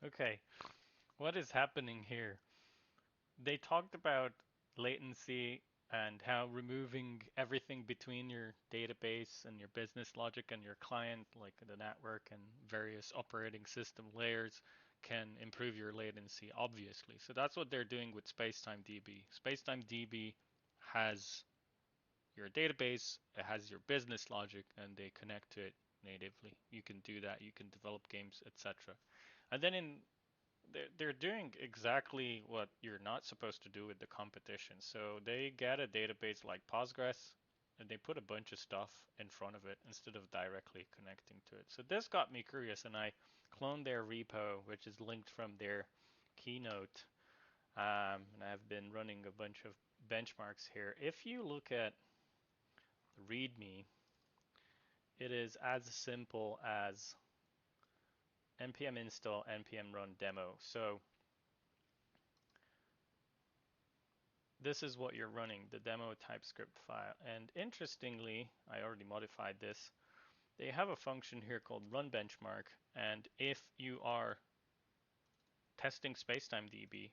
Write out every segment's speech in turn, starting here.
Okay, what is happening here? They talked about latency and how removing everything between your database and your business logic and your client, like the network and various operating system layers, can improve your latency, obviously. So that's what they're doing with SpacetimeDB. SpacetimeDB has your database, it has your business logic, and they connect to it natively. You can do that, you can develop games, etc. And then they're doing exactly what you're not supposed to do with the competition. So they get a database like Postgres and they put a bunch of stuff in front of it instead of directly connecting to it. So this got me curious and I cloned their repo, which is linked from their keynote. And I've been running a bunch of benchmarks here. If you look at the README, it is as simple as npm install npm run demo. So this is what you're running, the demo TypeScript file. And interestingly, I already modified this. They have a function here called run benchmark. And if you are testing SpacetimeDB,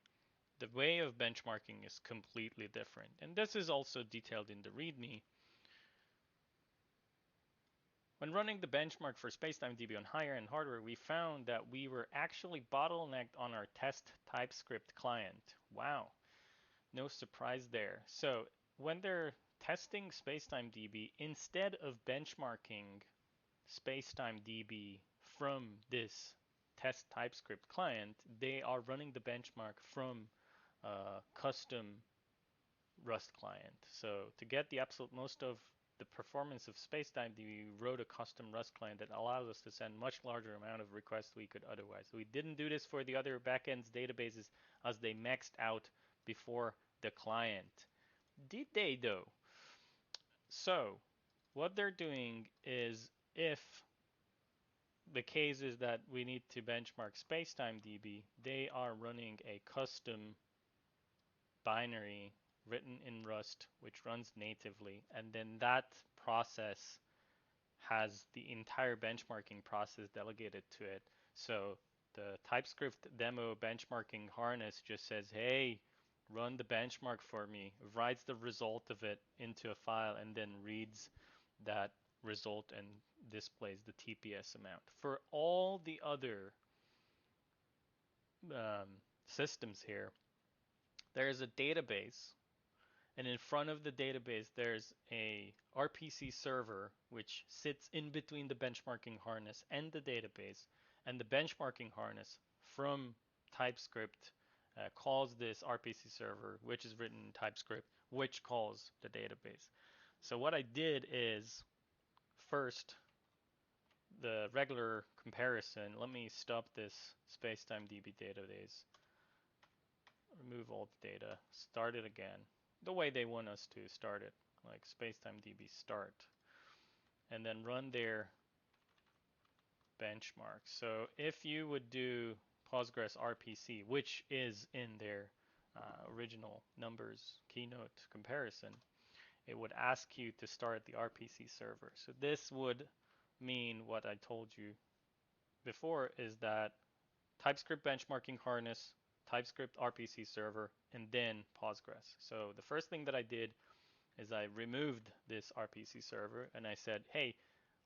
the way of benchmarking is completely different. And this is also detailed in the README. When running the benchmark for SpacetimeDB on higher end hardware, we found that we were actually bottlenecked on our test TypeScript client. Wow. No surprise there. So when they're testing SpacetimeDB, instead of benchmarking SpacetimeDB from this test TypeScript client, they are running the benchmark from a custom Rust client. So to get the absolute most of the performance of SpacetimeDB, we wrote a custom Rust client that allows us to send much larger amount of requests we could otherwise. We didn't do this for the other backends databases as they maxed out before the client. Did they though? So what they're doing is if the case is that we need to benchmark SpacetimeDB, they are running a custom binary written in Rust which runs natively, and then that process has the entire benchmarking process delegated to it. So the TypeScript demo benchmarking harness just says, hey, run the benchmark for me, writes the result of it into a file, and then reads that result and displays the TPS amount. For all the other systems here, there is a database, and in front of the database there's a RPC server which sits in between the benchmarking harness and the database, and the benchmarking harness from TypeScript calls this RPC server, which is written in TypeScript, which calls the database. So what I did is first the regular comparison. Let me stop this SpacetimeDB database, remove all the data, start it again, the way they want us to start it, like SpacetimeDB start, and then run their benchmark. So if you would do Postgres RPC, which is in their original numbers keynote comparison, it would ask you to start the RPC server. So this would mean what I told you before is that TypeScript benchmarking harness, TypeScript RPC server, and then Postgres. So the first thing that I did is I removed this RPC server and I said, hey,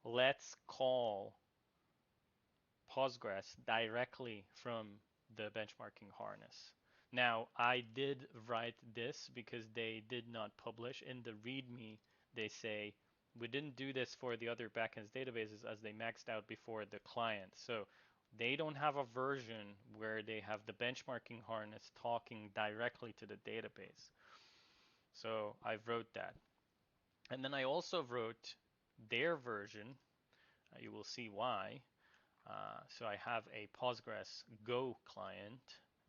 let's call Postgres directly from the benchmarking harness. Now, I did write this because they did not publish. In the README, they say, we didn't do this for the other backends databases as they maxed out before the client. So they don't have a version where they have the benchmarking harness talking directly to the database. So I wrote that. And then I also wrote their version. You will see why. So I have a Postgres Go client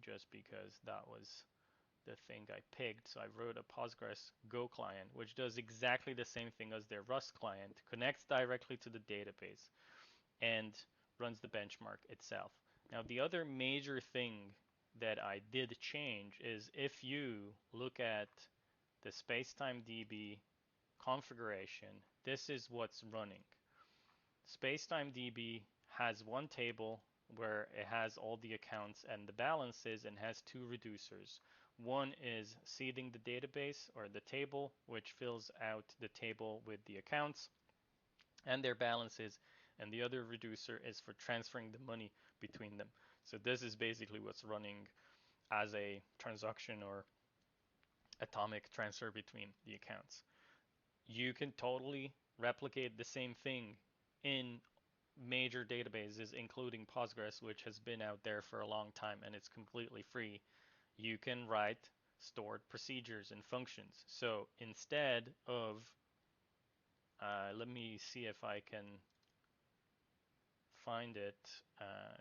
just because that was the thing I picked. So I wrote a Postgres Go client, which does exactly the same thing as their Rust client, connects directly to the database, and runs the benchmark itself. Now, the other major thing that I did change is if you look at the SpacetimeDB configuration, this is what's running. SpacetimeDB has one table where it has all the accounts and the balances and has two reducers. One is seeding the database or the table, which fills out the table with the accounts and their balances, and the other reducer is for transferring the money between them. So this is basically what's running as a transaction or atomic transfer between the accounts. You can totally replicate the same thing in major databases, including Postgres, which has been out there for a long time and it's completely free. You can write stored procedures and functions. So instead of, let me see if I can find it,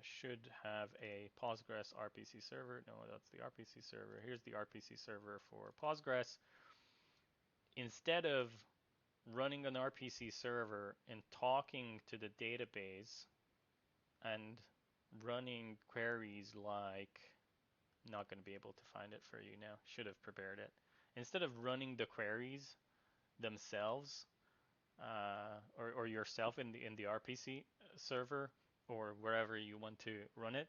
should have a Postgres RPC server. No, that's the RPC server. Here's the RPC server for Postgres. Instead of running an RPC server and talking to the database and running queries like, not going to be able to find it for you now, should have prepared it. Instead of running the queries themselves, or yourself in the RPC server or wherever you want to run it,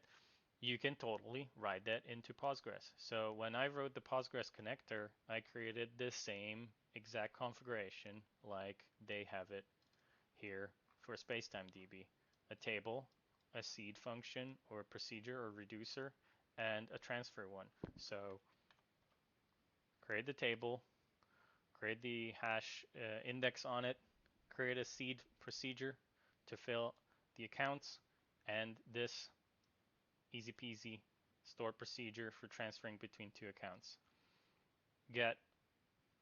you can totally write that into Postgres. So when I wrote the Postgres connector, I created the same exact configuration like they have it here for SpacetimeDB. A table, a seed function or procedure or reducer, and a transfer one. So create the table, create the hash index on it, create a seed procedure to fill the accounts, and this easy peasy stored procedure for transferring between two accounts. Get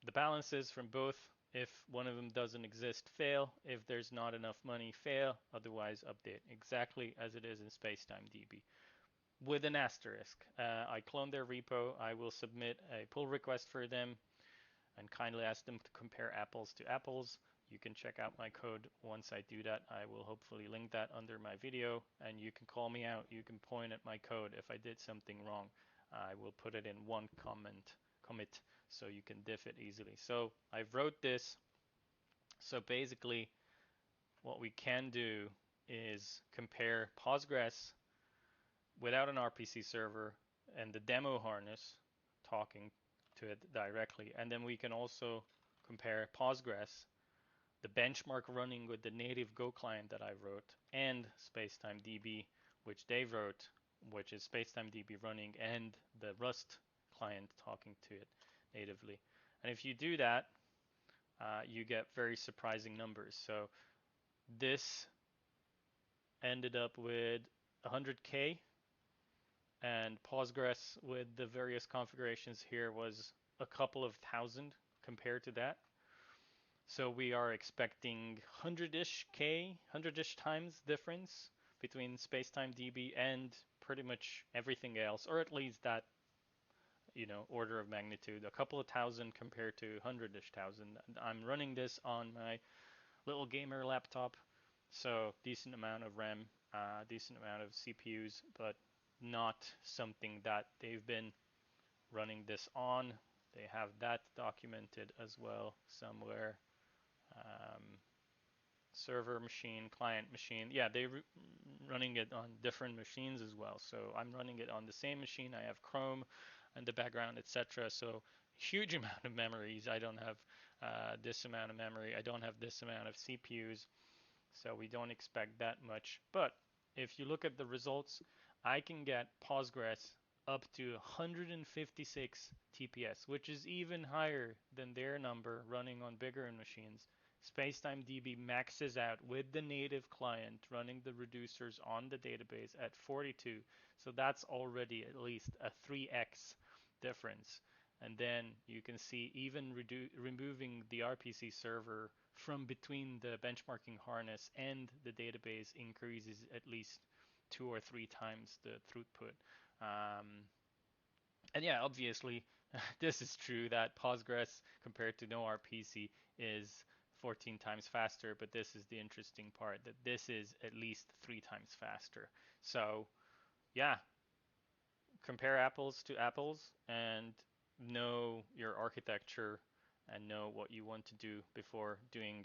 the balances from both. If one of them doesn't exist, fail. If there's not enough money, fail. Otherwise, update exactly as it is in SpacetimeDB. With an asterisk. I clone their repo. I will submit a pull request for them and kindly ask them to compare apples to apples. You can check out my code once I do that. I will hopefully link that under my video, and you can call me out. You can point at my code if I did something wrong. I will put it in one commit so you can diff it easily. So I wrote this. So basically what we can do is compare Postgres without an RPC server and the demo harness talking to it directly. And then we can also compare Postgres, the benchmark running with the native Go client that I wrote, and SpacetimeDB, which they wrote, which is SpacetimeDB running, and the Rust client talking to it natively. And if you do that, you get very surprising numbers. So this ended up with 100K, and Postgres with the various configurations here was a couple of thousand compared to that. So we are expecting 100-ish K, 100-ish times difference between SpacetimeDB and pretty much everything else, or at least that, order of magnitude, a couple of thousand compared to 100-ish thousand. I'm running this on my little gamer laptop, so decent amount of RAM, decent amount of CPUs, but not something that they've been running this on. They have that documented as well somewhere. Um, Server machine, client machine. Yeah, they're running it on different machines as well. So I'm running it on the same machine. I have Chrome and the background, etc. So huge amount of memories. I don't have this amount of memory. I don't have this amount of CPUs. So we don't expect that much. But if you look at the results, I can get Postgres up to 156 TPS, which is even higher than their number running on bigger machines. SpacetimeDB maxes out with the native client running the reducers on the database at 42. So that's already at least a 3x difference. And then you can see even removing the RPC server from between the benchmarking harness and the database increases at least 2 or 3 times the throughput. And yeah, obviously, this is true that Postgres compared to no RPC is 14 times faster, but this is the interesting part that this is at least 3 times faster. So yeah, compare apples to apples and know your architecture and know what you want to do before doing